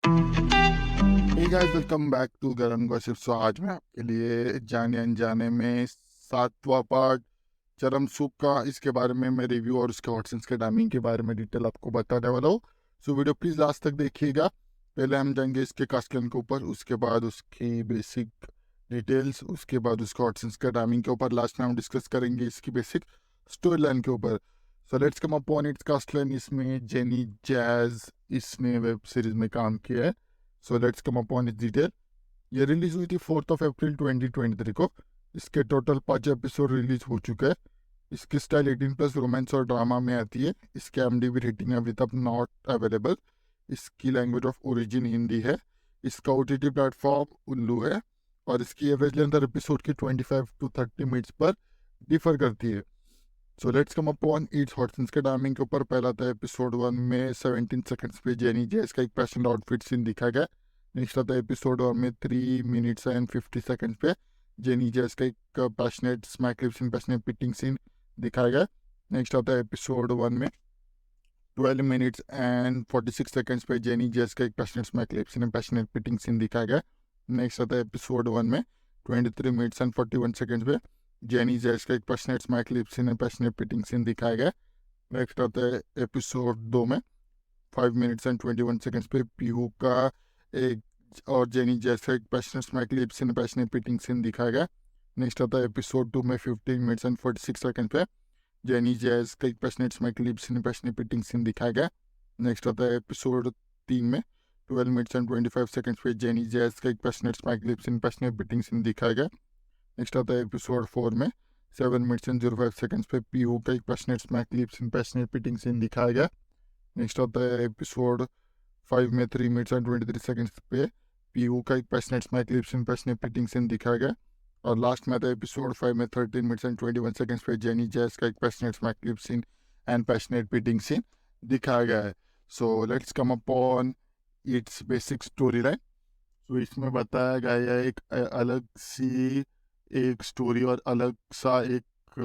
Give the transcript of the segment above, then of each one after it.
Hey guys, welcome back to Garam gossip. So आज मैं आपके लिए जाने अनजाने में 7वां पार्ट चरम सूप का, इसके बारे में मैं रिव्यू और उसके हॉटसन्स के टाइमिंग के बारे में डिटेल आपको बताने वाला हूँ। सो वीडियो प्लीज लास्ट तक देखिएगा। पहले हम जाएंगे इसके कास्टलाइन के ऊपर, उसके बाद उसकी बेसिक डिटेल्स, उसके बाद उसके हॉटसन्स के टाइमिंग के ऊपर, लास्ट में हम डिस्कस करेंगे इसकी बेसिक स्टोरी लाइन के ऊपर। So let's come upon its cast line. इसमें जेनी जैज इसने वेब सीरीज में काम किया है। सो लेट्स कम अपॉन इस डिटेल। ये रिलीज हुई थी 4 अप्रैल 2023 को। इसके टोटल 5 एपिसोड रिलीज हो चुके हैं। इसकी स्टाइल 18+ रोमांस और ड्रामा में आती है। इसके एमडीबी रेटिंग है अभी तक नॉट अवेलेबल। इसकी लैंग्वेज ऑफ ओरिजिन हिंदी है। इसका ओटीटी प्लेटफॉर्म उल्लू है। और इसकी एवरेज लेंथ हर एपिसोड की 25 to 30 मिनट्स पर डिफर करती है। So let's come upon its hot scenes के टाइमिंग के ऊपर। पहला था एपिसोड 1 में 17 सेकंड्स पे जेनी जेस का एक पैशन आउटफिट सीन दिखा गया। नेक्स्ट आता है एपिसोड 1 में 3 minutes and 50 seconds पे जेनी जेस का एक passionate smack lip scene, passionate petting scene दिखाया गया। नेक्स्ट आता है एपिसोड 1 में 12 minutes and 46 seconds पे जेनी जेस का एक passionate smack lip scene, passionate petting scene दिखाया गया। नेक्स्ट आता है एपिसोड 1 में 23 minutes and 41 seconds पे जेनी जेस का एक पैशनेट स्मैक लिप सीन है, पैशनेट पिटिंग सीन दिखाया गया। नेक्स्ट आता है एपिसोड 2 में 5 minutes and 21 seconds पे पीहू का एक और जेनी जेस का एक passionate smack lip scene, passionate petting scene दिखाया गया। नेक्स्ट आता है एपिसोड 2 में 15 minutes and 46 seconds पे जेनी जेस का एक passionate smack lip scene, passionate petting scene दिखाया गया। नेक्स्ट आता है एपिसोड 3 में 12 minutes and 25 seconds पे जेनी जेस का एक passionate smack lip scene, passionate petting scene दिखाया गया। नेक्स्ट आता है एपिसोड 4 में 7 minutes and 05 seconds पे पीहू का एक passionate smack lip scene, passionate petting scene दिखाया गया। नेक्स्ट आता है एपिसोड 5 में 3 minutes and 23 seconds पे पीयू का एक passionate smack lip scene, passionate petting scene दिखाया गया। और लास्ट में आता है एपिसोड 5 में 13 minutes and 21 seconds पे जेनी जैस का एक passionate smack lip scene and passionate petting scene दिखाया गया है। So let's come upon its basic story line. So इसमें बताया गया है एक अलग सी एक स्टोरी और अलग सा एक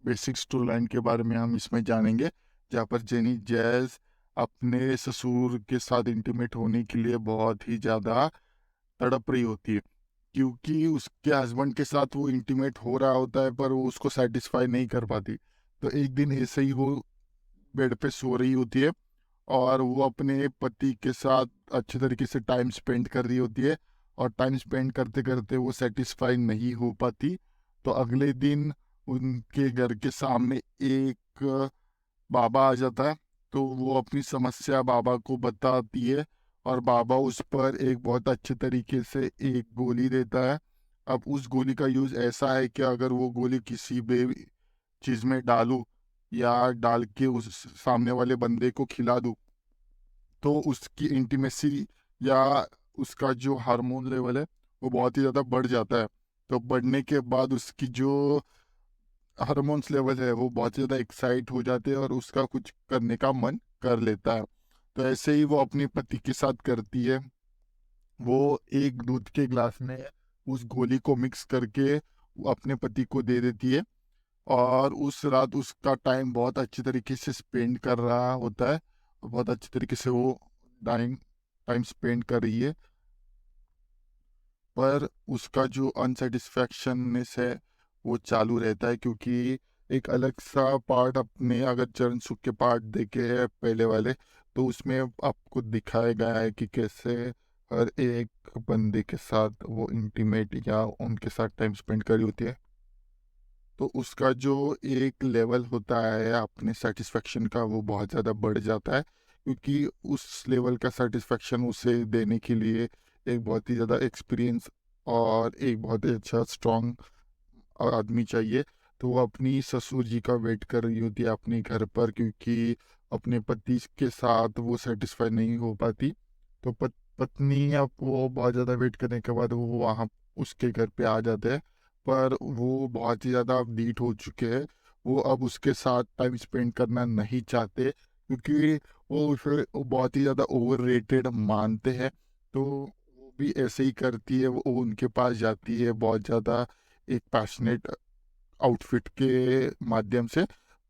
बेसिक स्टोरी लाइन के बारे में हम इसमें जानेंगे, जहाँ पर जेनी जैज अपने ससुर के साथ इंटीमेट होने के लिए बहुत ही ज़्यादा तड़प रही होती है, क्योंकि उसके हस्बैंड के साथ वो इंटीमेट हो रहा होता है पर वो उसको सेटिस्फाई नहीं कर पाती। तो एक दिन ऐसे ही वो बेड पे सो रही होती है और वो अपने पति के साथ अच्छे तरीके से टाइम स्पेंड कर रही होती है, और टाइम स्पेंड करते करते वो सेटिस्फाई नहीं हो पाती। तो अगले दिन उनके घर के सामने एक बाबा आ जाता है। तो वो अपनी समस्या बाबा को बताती है और बाबा उस पर एक बहुत अच्छे तरीके से एक गोली देता है। अब उस गोली का यूज़ ऐसा है कि अगर वो गोली किसी भी चीज़ में डालूं या डाल के उस सामने वाले बंदे को खिला दूं, तो उसकी इंटीमेसी या उसका जो हार्मोन लेवल है वो बहुत ही ज़्यादा बढ़ जाता है। तो बढ़ने के बाद उसकी जो हार्मोन्स लेवल है वो बहुत ज़्यादा एक्साइट हो जाते हैं और उसका कुछ करने का मन कर लेता है। तो ऐसे ही वो अपने पति के साथ करती है। वो एक दूध के गिलास में उस गोली को मिक्स करके वो अपने पति को दे देती है, और उस रात उसका टाइम बहुत अच्छे तरीके से स्पेंड कर रहा होता है। बहुत अच्छे तरीके से वो टाइम टाइम स्पेंड कर रही है, पर उसका जो अनसेटिस्फैक्शननेस है वो चालू रहता है, क्योंकि एक अलग सा पार्ट अपने अगर चरण सुख के पार्ट देखे हैं पहले वाले, तो उसमें आपको दिखाया गया है कि कैसे हर एक बंदे के साथ वो इंटीमेट या उनके साथ टाइम स्पेंड करी होती है। तो उसका जो एक लेवल होता है अपने सेटिस्फेक्शन का वो बहुत ज़्यादा बढ़ जाता है, क्योंकि उस लेवल का सेटिस्फेक्शन उसे देने के लिए एक बहुत ही ज़्यादा एक्सपीरियंस और एक बहुत ही अच्छा स्ट्रॉन्ग आदमी चाहिए। तो वो अपनी ससुर जी का वेट कर रही होती है अपने घर पर, क्योंकि अपने पति के साथ वो सेटिस्फाई नहीं हो पाती। तो पत्नी अब वो बहुत ज़्यादा वेट करने के बाद वो वहाँ उसके घर पे आ जाते हैं, पर वो बहुत ही ज़्यादा अपडीट हो चुके हैं। वो अब उसके साथ टाइम स्पेंड करना नहीं चाहते, क्योंकि वो उसे वो बहुत ही ज़्यादा ओवर रेटेड मानते हैं। तो वो भी ऐसे ही करती है, वो उनके पास जाती है बहुत ज़्यादा एक पैशनेट आउटफिट के माध्यम से।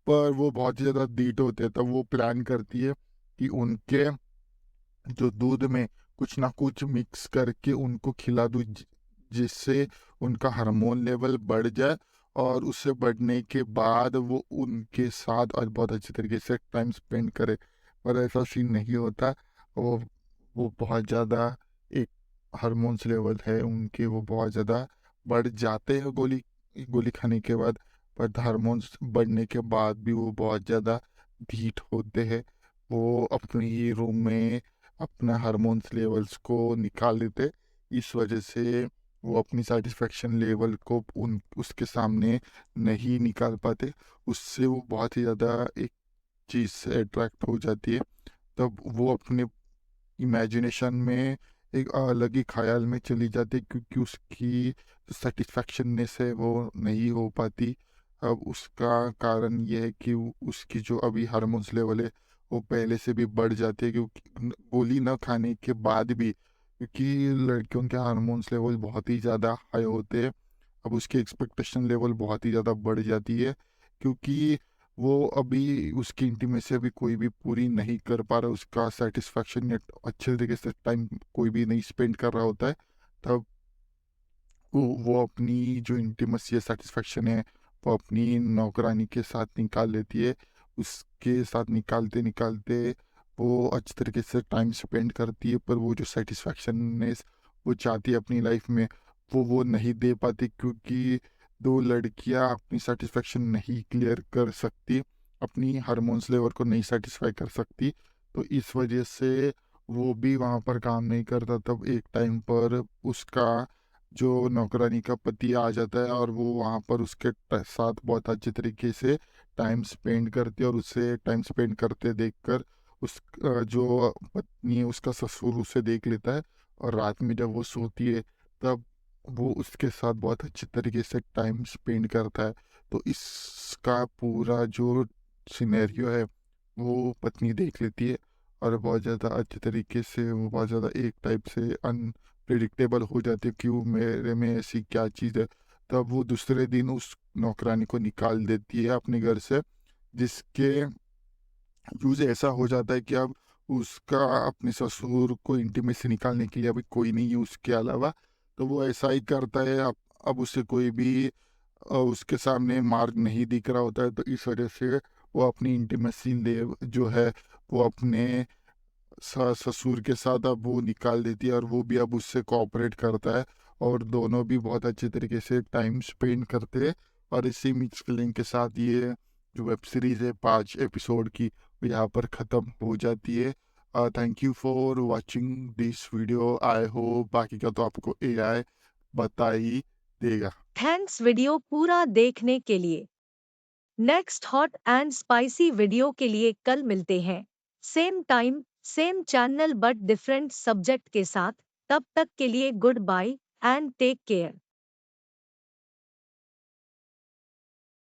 पर वो बहुत ही ज़्यादा ढीठ होते हैं, तब वो प्लान करती है कि उनके जो दूध में कुछ ना कुछ मिक्स करके उनको खिला दूँ जिससे उनका हार्मोन लेवल बढ़ जाए और उससे बढ़ने के बाद वो उनके साथ और बहुत अच्छे तरीके से टाइम स्पेंड करे। पर ऐसा सीन नहीं होता। वो वो बहुत ज़्यादा एक हार्मोन्स लेवल है उनके, वो बहुत ज़्यादा बढ़ जाते हैं गोली गोली खाने के बाद। बट हार्मोन्स बढ़ने के बाद भी वो बहुत ज़्यादा ढीठ होते हैं। वो अपने ही रूम में अपना हार्मोन्स लेवल्स को निकाल देते। इस वजह से वो अपनी सैटिस्फैक्शन लेवल को उन उसके सामने नहीं निकाल पाते। उससे वो बहुत ही ज़्यादा एक चीज़ से अट्रैक्ट हो जाती है। तब वो अपने इमेजिनेशन में एक अलग ही ख़्याल में चली जाती है क्योंकि उसकी जो सैटिस्फैक्शननेस है वो नहीं हो पाती। अब उसका कारण ये है कि उसकी जो अभी हार्मोन्स लेवल है वो पहले से भी बढ़ जाती है क्योंकि गोली न खाने के बाद भी, क्योंकि लड़कियों के हार्मोन्स लेवल बहुत ही ज़्यादा हाई होते हैं। अब उसकी एक्सपेक्टेशन लेवल बहुत ही ज़्यादा बढ़ जाती है क्योंकि वो अभी उसकी इंटीमेसी अभी कोई भी पूरी नहीं कर पा रहा, उसका सैटिस्फैक्शन या अच्छे तरीके से टाइम कोई भी नहीं स्पेंड कर रहा होता है। तब वो अपनी जो इंटीमेसी है, सैटिस्फैक्शन है, वो अपनी नौकरानी के साथ निकाल लेती है। उसके साथ निकालते-निकालते वो अच्छे तरीके से टाइम स्पेंड करती है, पर वो जो सैटिस्फैक्शननेस वो चाहती है अपनी लाइफ में, वो नहीं दे पाती क्योंकि 2 लड़कियाँ अपनी सैटिस्फैक्शन नहीं क्लियर कर सकती, अपनी हार्मोन्स लेवल को नहीं सैटिस्फाई कर सकती। तो इस वजह से वो भी वहाँ पर काम नहीं करता। तब एक टाइम पर उसका जो नौकरानी का पति आ जाता है और वो वहाँ पर उसके साथ बहुत अच्छे तरीके से टाइम स्पेंड करती है और उसे टाइम स्पेंड करते देखकर जो पत्नी है उसका ससुर उसे देख लेता है और रात में जब वो सोती है तब वो उसके साथ बहुत अच्छे तरीके से टाइम स्पेंड करता है। तो इसका पूरा जो सिनेरियो है वो पत्नी देख लेती है और बहुत ज़्यादा अच्छे तरीके से वो बहुत ज़्यादा एक टाइप से प्रिडिक्टेबल हो जाती है, क्यों मेरे में ऐसी क्या चीज़ है। तब वो दूसरे दिन उस नौकरानी को निकाल देती है अपने घर से, जिसके यूज़ ऐसा हो जाता है कि अब उसका अपने ससुर को इंटीमेसी निकालने के लिए अभी कोई नहीं है उसके अलावा। तो वो ऐसा ही करता है। अब उसे कोई भी उसके सामने मार्ग नहीं दिख रहा होता है, तो इस वजह से वो अपनी इंटीमेसी ले जो है वो अपने ससुर के साथ अब वो निकाल देती है और वो भी अब उससे कोऑपरेट करता है और दोनों भी बहुत अच्छे तरीके से टाइम स्पेंड करते हैं। और इसी मिक्स फीलिंग के साथ ये जो वेब सीरीज़ है 5 एपिसोड की वो यहाँ पर ख़त्म हो जाती है। Thank you for watching this video. I hope बाकी का तो आपको एआई बता ही देगा। थैंक्स वीडियो पूरा देखने के लिए। Next hot and spicy video के लिए कल मिलते हैं। Same time, same channel but different subject के साथ। तब तक के लिए good bye and take care.